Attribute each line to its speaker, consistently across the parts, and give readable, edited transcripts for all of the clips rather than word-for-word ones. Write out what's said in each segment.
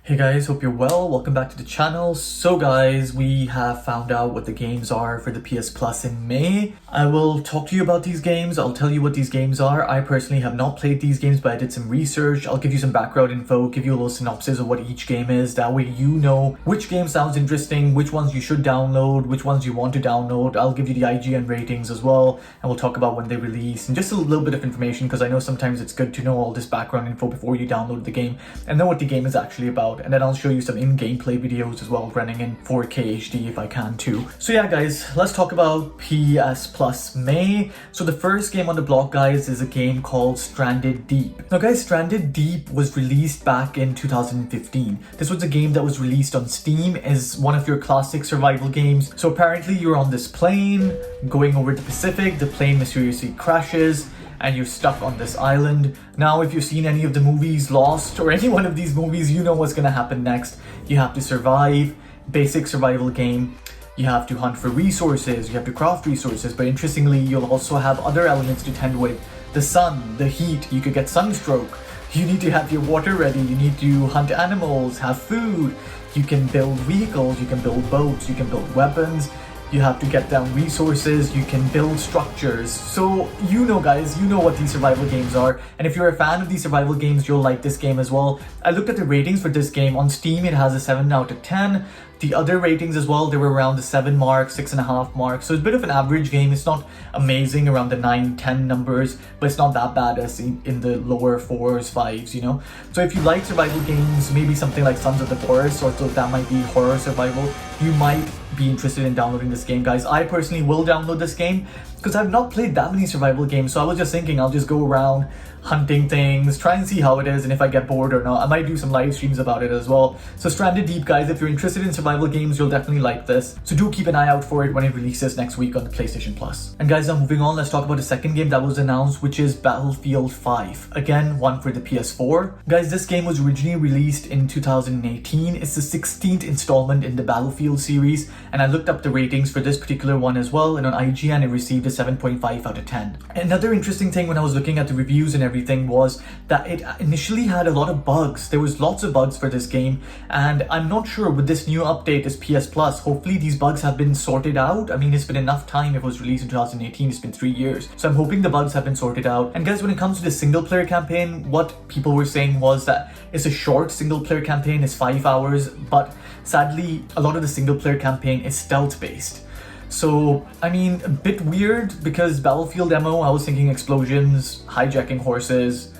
Speaker 1: Hey guys, hope you're well. Welcome back to the channel. So guys, we have found out what the games are for the PS Plus in May. I will talk to you about these games. I'll tell you what these games are. I personally have not played these games, but I did some research. I'll give you some background info, give you a little synopsis of what each game is. That way you know which game sounds interesting, which ones you should download, which ones you want to download. I'll give you the IGN ratings as well, and we'll talk about when they release and just a little bit of information, because I know sometimes it's good to know all this background info before you download the game and know what the game is actually about. And then I'll show you some in-game play videos as well, running in 4K HD if I can too. So yeah guys, let's talk about PS Plus May. So the first game on the block, guys, is a game called Stranded Deep. Now guys, Stranded Deep was released back in 2015. This was a game that was released on Steam as one of your classic survival games. So apparently you're on this plane going over the Pacific, the plane mysteriously crashes, and you're stuck on this island. Now, if you've seen any of the movies, Lost, or any one of these movies, you know what's gonna happen next. You have to survive, basic survival game. You have to hunt for resources, you have to craft resources, but interestingly, you'll also have other elements to tend with. The sun, the heat, you could get sunstroke. You need to have your water ready, you need to hunt animals, have food. You can build vehicles, you can build boats, you can build weapons. You have to get down resources, you can build structures. So you know guys, you know what these survival games are. And if you're a fan of these survival games, you'll like this game as well. I looked at the ratings for this game. On Steam, it has a 7 out of 10. The other ratings as well, they were around the 7 mark, 6.5 mark. So it's a bit of an average game. It's not amazing around the 9, 10 numbers, but it's not that bad as in the lower 4s, 5s, you know? So if you like survival games, maybe something like Sons of the Forest, or so that might be horror survival, you might be interested in downloading this game, guys. I personally will download this game because I've not played that many survival games, so I was just thinking I'll just go around hunting things, try and see how it is, and if I get bored or not. I might do some live streams about it as well. So Stranded Deep, guys, if you're interested in survival games, you'll definitely like this. So do keep an eye out for it when it releases next week on the PlayStation Plus. And guys, now moving on, let's talk about the second game that was announced, which is Battlefield 5. Again, one for the PS4. Guys, this game was originally released in 2018. It's the 16th installment in the Battlefield series, and I looked up the ratings for this particular one as well, and on IGN it received a 7.5 out of 10. Another interesting thing when I was looking at the reviews and everything was that it initially had a lot of bugs. There was lots of bugs for this game, and I'm not sure with this new update as PS Plus, hopefully these bugs have been sorted out. I mean, it's been enough time. It was released in 2018, it's been 3 years. So I'm hoping the bugs have been sorted out. And guys, when it comes to the single player campaign, what people were saying was that it's a short single player campaign, it's 5 hours, but sadly, a lot of the single player campaign is stealth based. So, I mean, a bit weird because Battlefield MO, I was thinking explosions, hijacking horses,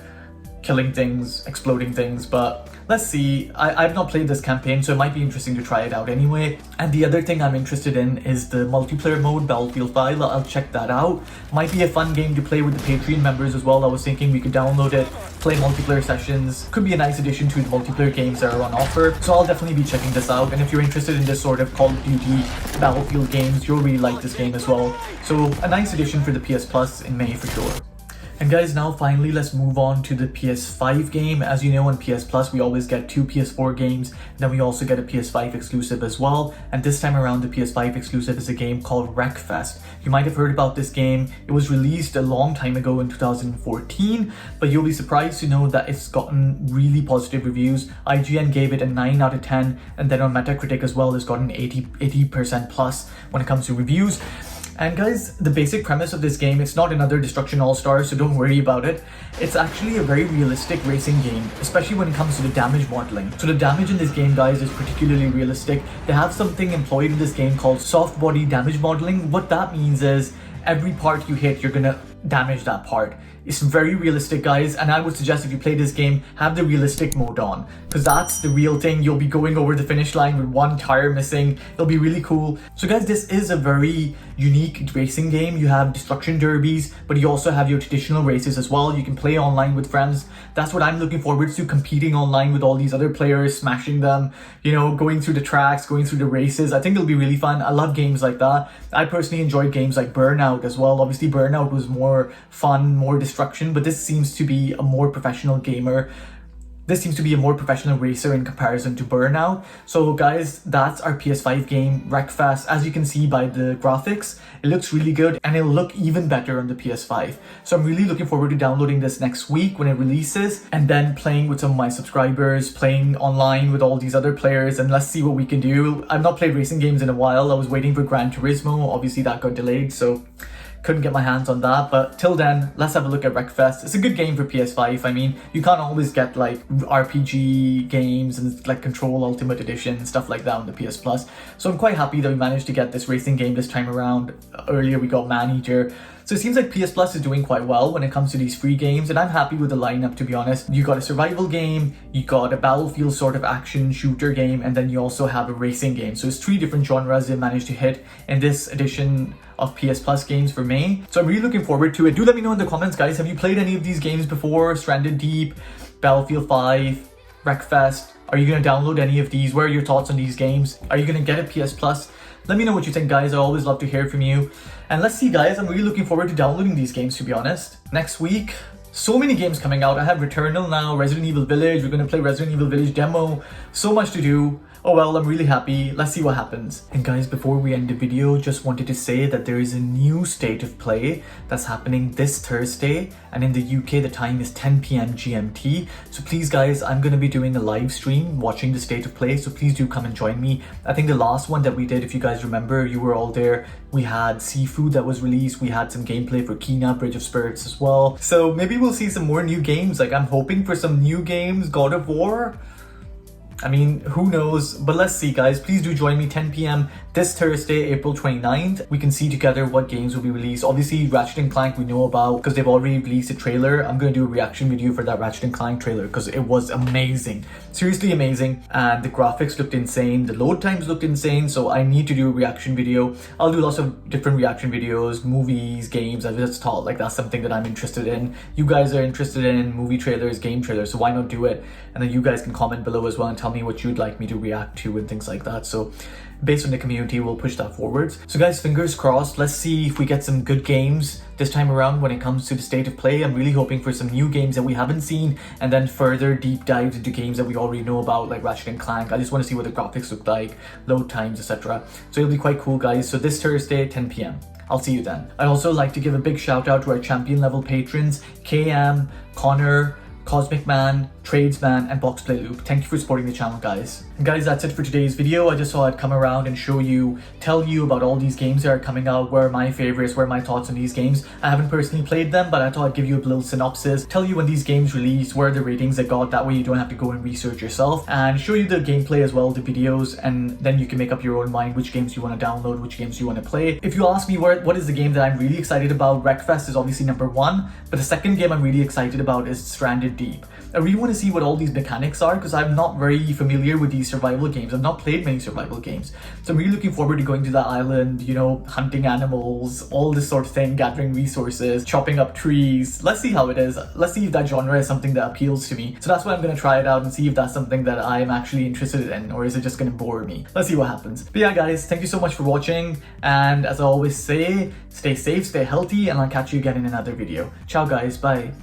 Speaker 1: killing things, exploding things, but let's see. I've not played this campaign, so it might be interesting to try it out anyway. And the other thing I'm interested in is the multiplayer mode, Battlefield 5. I'll check that out. Might be a fun game to play with the Patreon members as well. I was thinking we could download it, play multiplayer sessions. Could be a nice addition to the multiplayer games that are on offer. So I'll definitely be checking this out. And if you're interested in this sort of Call of Duty Battlefield games, you'll really like this game as well. So a nice addition for the PS Plus in May for sure. And guys, now finally let's move on to the PS5 game. As you know, on PS Plus we always get 2 PS4 games, then we also get a PS5 exclusive as well. And this time around the PS5 exclusive is a game called Wreckfest. You might have heard about this game. It was released a long time ago in 2014, but you'll be surprised to know that it's gotten really positive reviews. IGN gave it a 9 out of 10, and then on Metacritic as well, it's gotten 80% plus when it comes to reviews. And guys, the basic premise of this game, it's not another Destruction All-Stars, so don't worry about it. It's actually a very realistic racing game, especially when it comes to the damage modeling. So the damage in this game, guys, is particularly realistic. They have something employed in this game called soft body damage modeling. What that means is every part you hit, you're gonna damage that part. It's very realistic, guys, and I would suggest if you play this game, have the realistic mode on, because that's the real thing. You'll be going over the finish line with one tire missing. It'll be really cool. So guys, this is a very unique racing game. You have destruction derbies, but you also have your traditional races as well. You can play online with friends. That's what I'm looking forward to, competing online with all these other players, smashing them, you know, going through the tracks, going through the races. I think it'll be really fun. I love games like that. I personally enjoyed games like Burnout as well. Obviously, Burnout was more fun, more destruction, but this seems to be a more professional gamer. this seems to be a more professional racer in comparison to Burnout. So guys, that's our PS5 game, Wreckfest. As you can see by the graphics, it looks really good and it'll look even better on the PS5. So I'm really looking forward to downloading this next week when it releases, and then playing with some of my subscribers, playing online with all these other players, and let's see what we can do. I've not played racing games in a while. I was waiting for Gran Turismo. Obviously that got delayed, so couldn't get my hands on that, but till then, let's have a look at Wreckfest. It's a good game for PS5. I mean, you can't always get like RPG games and like Control Ultimate Edition, stuff like that on the PS Plus. So I'm quite happy that we managed to get this racing game this time around. Earlier we got Maneater. So it seems like PS Plus is doing quite well when it comes to these free games, and I'm happy with the lineup, to be honest. You got a survival game, you got a Battlefield sort of action shooter game, and then you also have a racing game. So it's 3 different genres they managed to hit in this edition of PS Plus games for me. So I'm really looking forward to it. Do let me know in the comments, guys, have you played any of these games before? Stranded Deep, Battlefield 5, Wreckfest? Are you going to download any of these? What are your thoughts on these games? Are you going to get a PS Plus? Let me know what you think, guys. I always love to hear from you. And let's see, guys, I'm really looking forward to downloading these games, to be honest. Next week, so many games coming out. I have Returnal now, Resident Evil Village. We're going to play Resident Evil Village demo. So much to do. Oh well, I'm really happy. Let's see what happens. And guys, before we end the video, just wanted to say that there is a new State of Play that's happening this Thursday, and in the UK the time is 10 PM GMT. So please guys, I'm going to be doing a live stream watching the State of Play, so please do come and join me. I think the last one that we did, if you guys remember, you were all there. We had Seafood that was released, we had some gameplay for Kena, Bridge of Spirits as well. So maybe we'll see some more new games. Like, I'm hoping for some new games, God of War. I mean, who knows? But let's see, guys. Please do join me 10 PM this Thursday, April 29th. We can see together what games will be released. Obviously, Ratchet & Clank we know about because they've already released a trailer. I'm going to do a reaction video for that Ratchet & Clank trailer because it was amazing. Seriously amazing. And the graphics looked insane. The load times looked insane. So I need to do a reaction video. I'll do lots of different reaction videos, movies, games. I just thought like that's something that I'm interested in. You guys are interested in movie trailers, game trailers. So why not do it? And then you guys can comment below as well and tell me what you'd like me to react to and things like that. So based on the community, we'll push that forwards. So guys, fingers crossed. Let's see if we get some good games this time around when it comes to the State of Play. I'm really hoping for some new games that we haven't seen, and then further deep dives into games that we already know about, like Ratchet & Clank. I just want to see what the graphics look like, load times, etc. So it'll be quite cool, guys. So this Thursday, 10 PM. I'll see you then. I'd also like to give a big shout out to our champion level patrons, Kaye, Conor, Cosmic Man, Tradesman, and BoxPlay Loop. Thank you for supporting the channel, guys. And guys, that's it for today's video. I just thought I'd come around and show you, tell you about all these games that are coming out, what are my favorites, what are my thoughts on these games. I haven't personally played them, but I thought I'd give you a little synopsis, tell you when these games released, where are the ratings they got, that way you don't have to go and research yourself, and show you the gameplay as well, the videos, and then you can make up your own mind which games you want to download, which games you want to play. If you ask me what is the game that I'm really excited about, Wreckfest is obviously number 1, but the second game I'm really excited about is Stranded Deep. I really want to see what all these mechanics are because I'm not very familiar with these survival games. I've not played many survival games. So I'm really looking forward to going to the island, you know, hunting animals, all this sort of thing, gathering resources, chopping up trees. Let's see how it is. Let's see if that genre is something that appeals to me. So that's why I'm going to try it out and see if that's something that I am actually interested in, or is it just going to bore me? Let's see what happens. But yeah, guys, thank you so much for watching. And as I always say, stay safe, stay healthy, and I'll catch you again in another video. Ciao, guys. Bye.